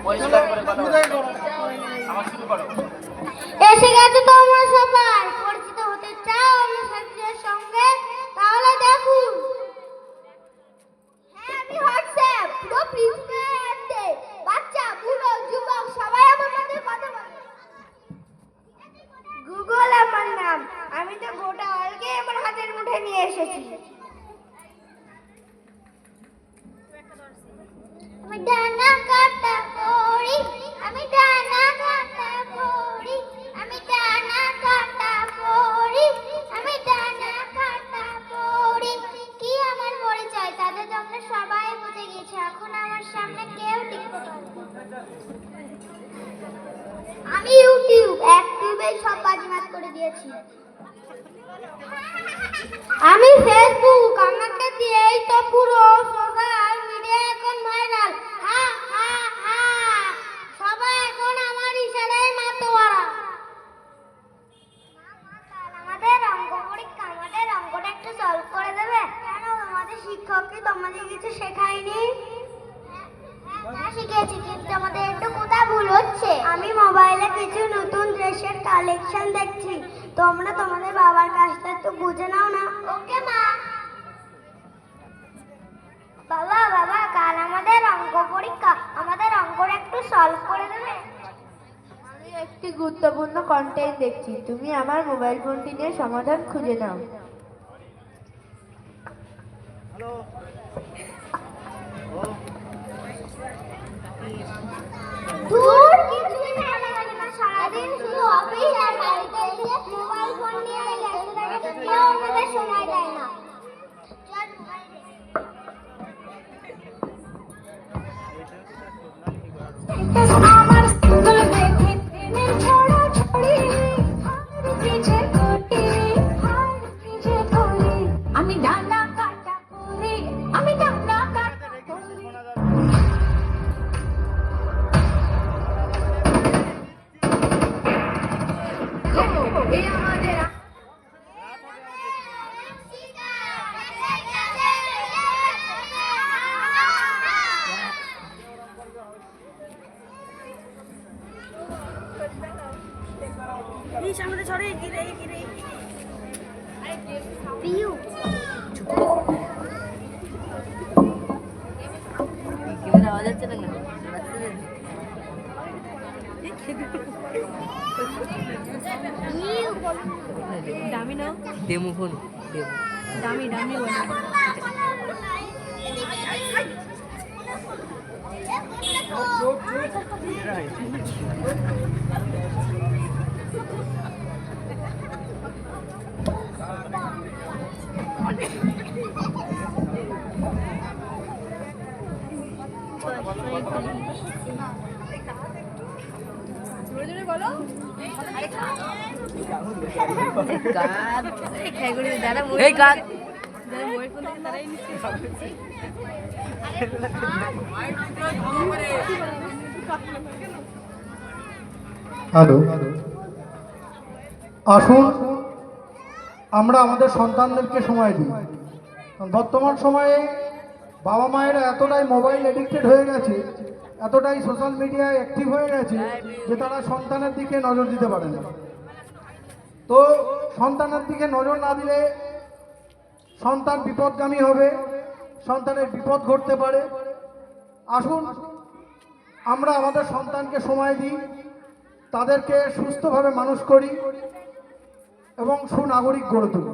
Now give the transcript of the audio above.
পরিষ্কার করে কথা বলো। আমার শুরু করো। এসে গেছে তোমরা সবাই, পরিচিত হতে চাও আমার সাথীদের সঙ্গে? তাহলে দেখুন। হ্যাঁ, আমি হোয়াটসঅ্যাপ পুরো পৃথিবীর মধ্যে বাচ্চা বুড়ো যুবক সবাই আমার সাথে কথা বলে। গুগল আমার নাম, আমি তো গোটা অলকে আমার হাতের মুঠে নিয়ে এসেছি। আমি ডানা কাটা পড়ি, আমি ডানা কাটা পড়ি, আমি ডানা কাটা পড়ি, আমি ডানা কাটা পড়ি। কি আমার পরিচয় তাদের তোমরা সবাই বুঝে গেছো, এখন আমার সামনে কেউ টিকতে পারবে না। আমি অ্যাক্টিভে সব বাজিমাত করে দিয়েছি। আমি ফেসবুক, আমাকে দিয়েই তো পুরো সোশ্যাল মিডিয়া এখন ভাইরাল। হা হা হা, সবাই এখন আমার ইশারায় মাতোয়ারা। আমাদের অঙ্ক পরীক্ষা, আমাদের অঙ্কটা একটু সলভ করে দেবে? কেন, আমাদের শিক্ষক কি তোমাদের কিছু শেখায়নি? হ্যাঁ শিখেছি, কিন্তু আমাদের একটু কোথাও ভুল হচ্ছে। আমি মোবাইলে কিছু নতুন ড্রেসের কালেকশন দেখছি, তোমরা তোমাদের বাবার কাছটা একটু বুঝে নাও না। ওকে মা। বাবা বাবা, কাল আমাদের অঙ্ক পরীক্ষা, আমাদের অঙ্কটা একটু সলভ করে দেবে? আমি একটি গুরুত্বপূর্ণ কন্টেন্ট দেখছি, তুমি আমার মোবাইল ফোনটি নিয়ে সমাধান খুঁজে নাও। দূর, কিছুই ভালো লাগে না, সারাদিন শুধু অফিস আর বাড়িতে এসে মোবাইল ফোন নিয়ে ব্যস্ত থাকে, কেউ আমাদের সময় দেয় না। আমার স্কুল দেখে ট্রেনের ছড়াছড়ি, হার পিছে ঘটি, হার পিছে ধরি, আমি ডানা কাটা করি, আমি ডানা কাটা করি। এই আমাদের সামনে ছড়ে গিরে গিরে পিউ ক্যামেরা আওয়াজ হচ্ছে না দামি নাও ডেমো ফোন দামি দামি হ্যালো, আসুন আমরা আমাদের সন্তানদেরকে সময় দিই। বর্তমান সময়ে বাবা মায়েরা এতটাই মোবাইল এডিক্টেড হয়ে গেছে, এতটাই সোশ্যাল মিডিয়ায় অ্যাক্টিভ হয়ে গেছে যে তারা সন্তানের দিকে নজর দিতে পারে না। তো সন্তানের দিকে নজর না দিলে সন্তান বিপদগামী হবে, সন্তানের বিপদ ঘটতে পারে। আসুন আমরা আমাদের সন্তানকে সময় দিই, তাদেরকে সুস্থভাবে মানুষ করি এবং সুনাগরিক গড়ে তুলি।